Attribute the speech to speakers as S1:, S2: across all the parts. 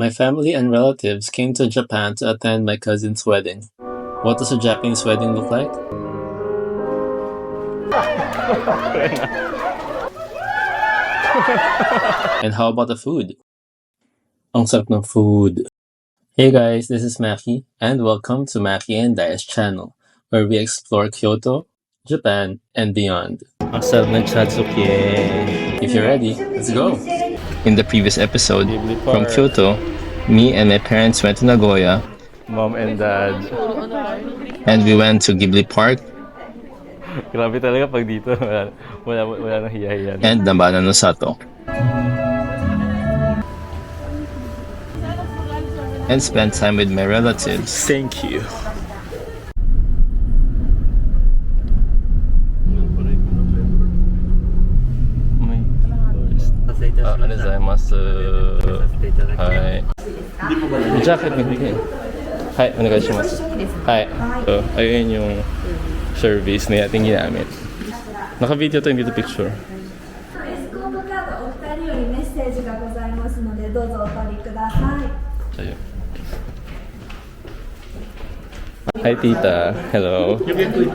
S1: My family and relatives came to Japan to attend my cousin's wedding. What does a Japanese wedding look like? And how about the food? Ang sarap ng food. Hey guys, this is Macky, and welcome to Macky and Dai's channel, where we explore Kyoto, Japan, and beyond. Ang sarap ng chatsuki. If you're ready, let's go! In the previous episode, from Kyoto, me and my parents went to Nagoya.
S2: Mom and dad.
S1: And we went to Ghibli Park.
S2: Grabe talaga pag dito. Wala nang hiya-hiya.
S1: And Nabana no Sato. And spent time with my relatives. Thank you. Hi. May jacket nagbigay. Hi, onegaishimasu. Hi. So, ayun yung service na ating ginamit. Naka-video to, hindi to picture. Ayun. Hi, tita. Hello.
S3: Thank you.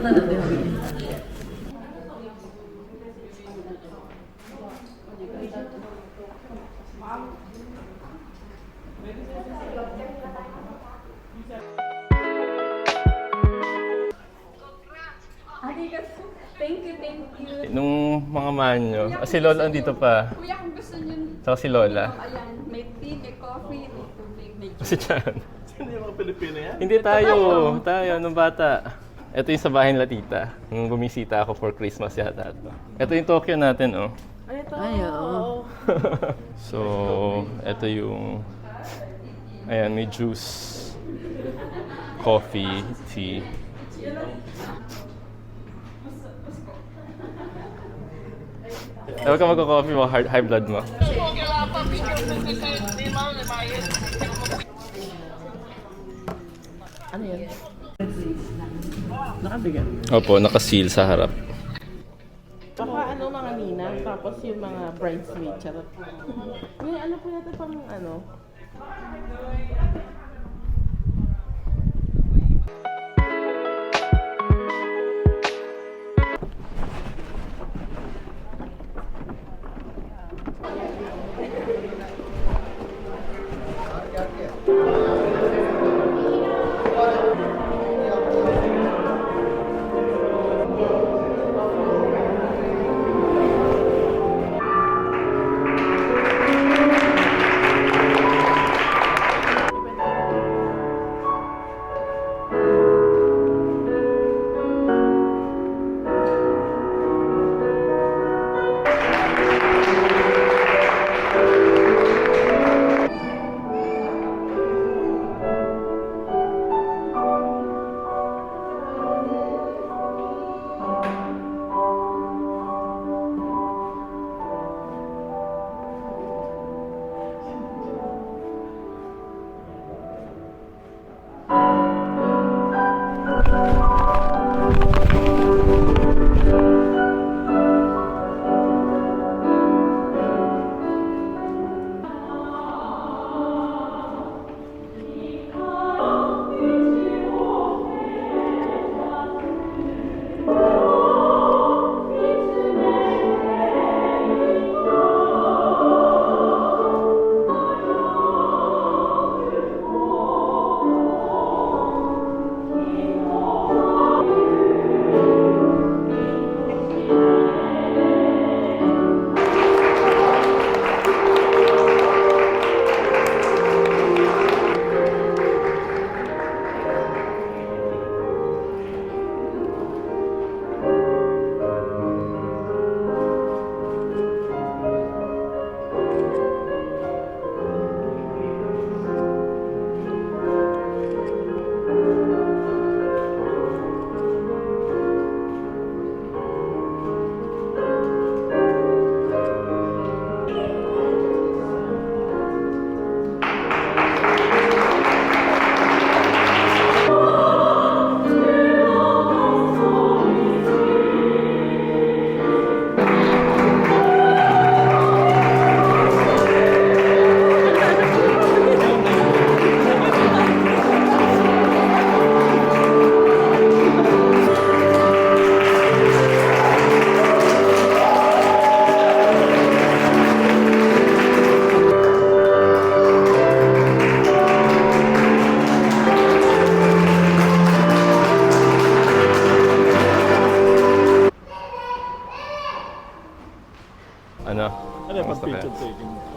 S2: Nung mga manyo, si Lola andito pa.
S3: Kuya, kung gusto nyo,
S2: Saka si Lola.
S3: ayan, may tea, may coffee, may tubig, may
S2: Si Chan.
S4: Hindi mga Pilipino yan?
S2: Hindi tayo, nung bata. Ito yung sa bahay nila tita. Nung bumisita ako for Christmas yata ito. Ito yung Tokyo natin, oh.
S3: Ay, oo.
S2: So, ito yung... Ayan, may juice, coffee, tea. Huwag ka magka-coffee mo, high blood mo.
S5: Ano yan? Nakabigat.
S2: Opo, naka-seal sa harap.
S5: Baka ano mga nina, tapos yung mga bridesmaid, charot. May ano po yata pang ano?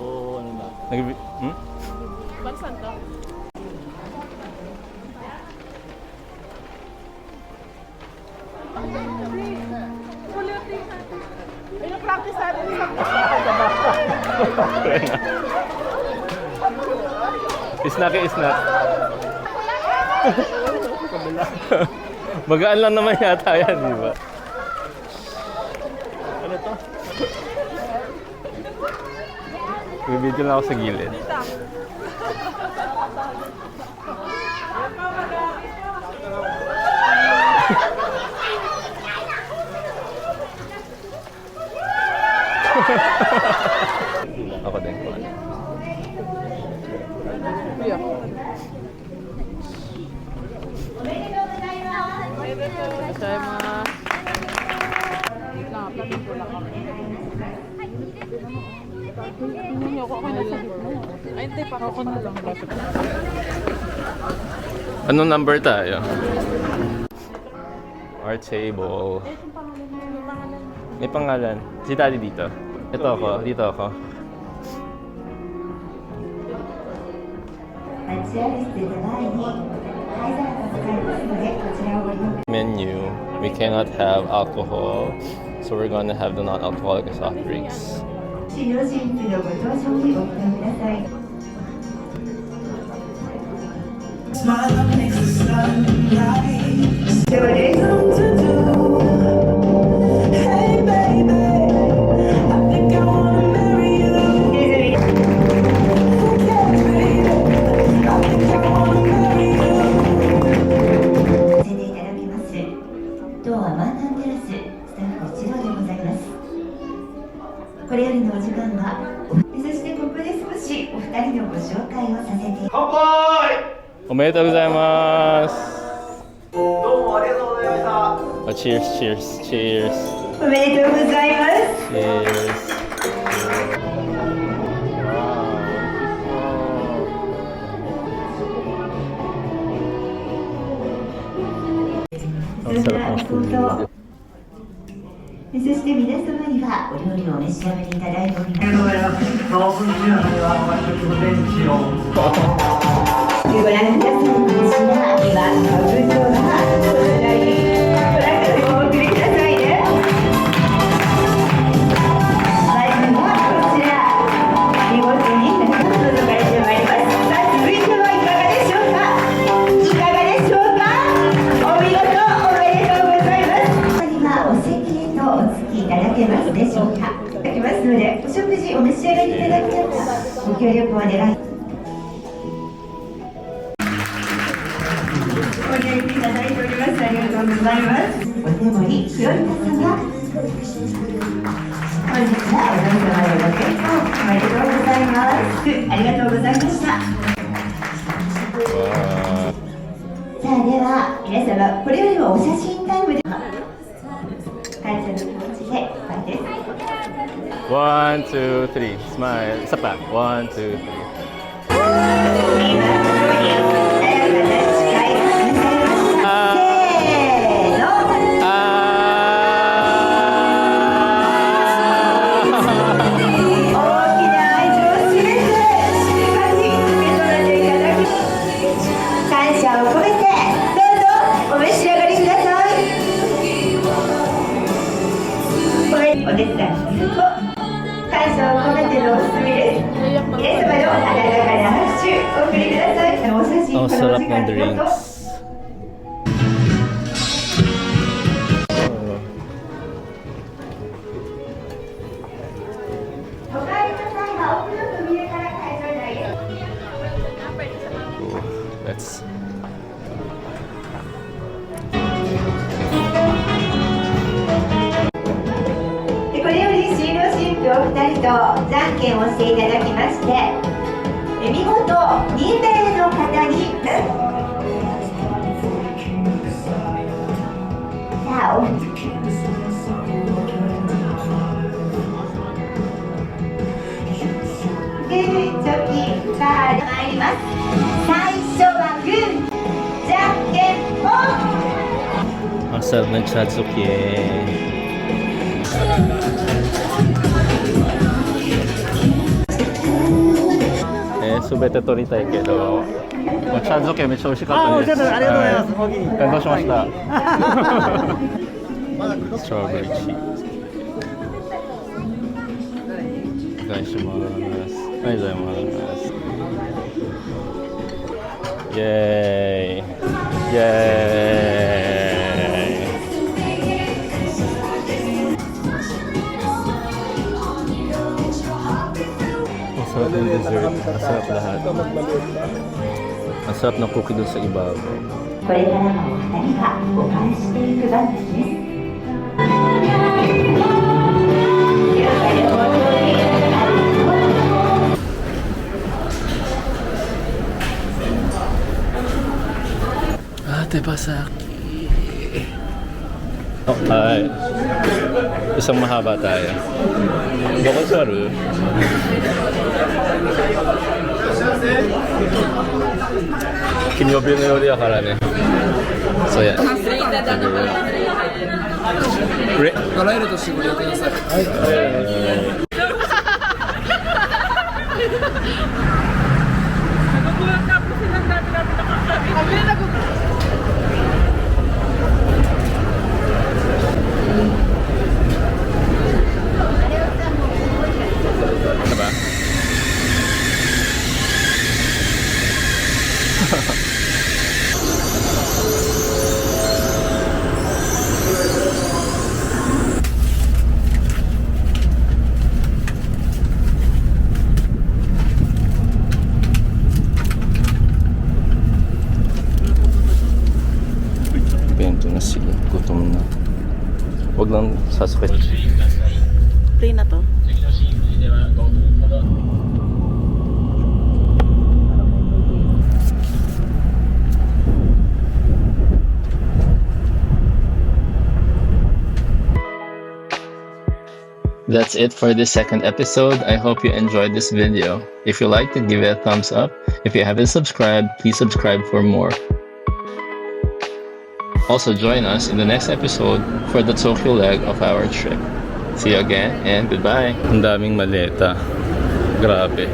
S4: O ano na?
S2: Hmm?
S5: Bansan to? May na-practice natin sa
S2: Snack eh, snack. Magaan lang naman yata yan, di ba?
S4: Ano to?
S2: Bibidyo lang ako sa gilid. Ako din ko. Anong number tayo? Our table. May pangalan. Si Daddy dito. Ito ako. Dito ako. Menu. We cannot have alcohol, so we're gonna have the non-alcoholic soft drinks.
S6: 使用新規のご搭乗にご期待ください。 Smile up next to sunrise. Do it. Hey baby, I think I wanna marry you. Okay baby, I think I wanna marry you. させていただきます。当アマンダンテラススタッフ一同でございます。これよりのお時間は、そしてここで少しお二人のご紹介をさせて。乾杯。
S2: おめでとうございます。
S4: どうもありがとうございました。
S2: Cheers, cheers, cheers.
S6: おめでとうございます。
S2: Cheers. Ang sarap ng food.
S6: そして皆様にはお料理をお召し上がりいただいております。ご覧ください。こちら今カブトがこちらにご覧ください。お送りくださいね。まずはこちら見事に中を覗かれてまいります。さあ続いてはいかがでしょうか。いかがでしょうか。お見事おめでとうございます。ここにはお席へとお付きいただけますでしょうか。いただきますのでお食事お召し上がりいただきながらご協力をお願い。 ご利用いただいております。ありがとうございます。お手盛り黒板様。本日はお嬢様のご結婚おめでとうございます。ありがとうございました。さあでは皆様これよりもお写真タイムで感謝の気持ちでいっぱいです。
S2: 1, 2, 3. Smile. Isa pa. 1, 2, 3.
S6: お手伝いすると感謝を込めてのお勧めです。皆様の温かな拍手お送りください。お写真
S2: Ang
S6: このお
S2: sarap
S6: 時間
S2: ng
S6: どうぞ。
S2: drinks.
S6: お帰りなさいは奥の扉から会場内へ。
S2: Let's.
S6: これより新郎新婦お二人とじゃんけんをしていただきまして、見事2名の方にさあおグーチョキパーで参ります。最初はグー、じゃんけんぽん。
S2: Ang sarap ng chatsuki. すべて取りたいけど、お茶漬けめっちゃ美味しかったです。
S4: ありがとうございます。
S2: 感動しました。ストロベリーチーズ。お願いします。ありがとうございます。イェーイ。イェーイ。Masarap yung dessert. Masarap lahat. Masarap na cookie doon sa ibabaw.
S6: これからも何か保管していく番ですね。
S2: Ate Basaki. Oh, hi. Isang mahaba tayo. Bukod sa ru. Kinyobi no yori yakara ne. So yeah.
S7: 払えるとしてご利用ください。
S2: Diba? Bento na sila. Gutom na. Huwag lang sasakit.
S5: Play na to.
S1: That's it for this second episode. I hope you enjoyed this video. If you liked it, give it a thumbs up. If you haven't subscribed, please subscribe for more. Also join us in the next episode for the Tokyo leg of our trip. See you again and goodbye.
S2: Ang daming maleta. Grabe.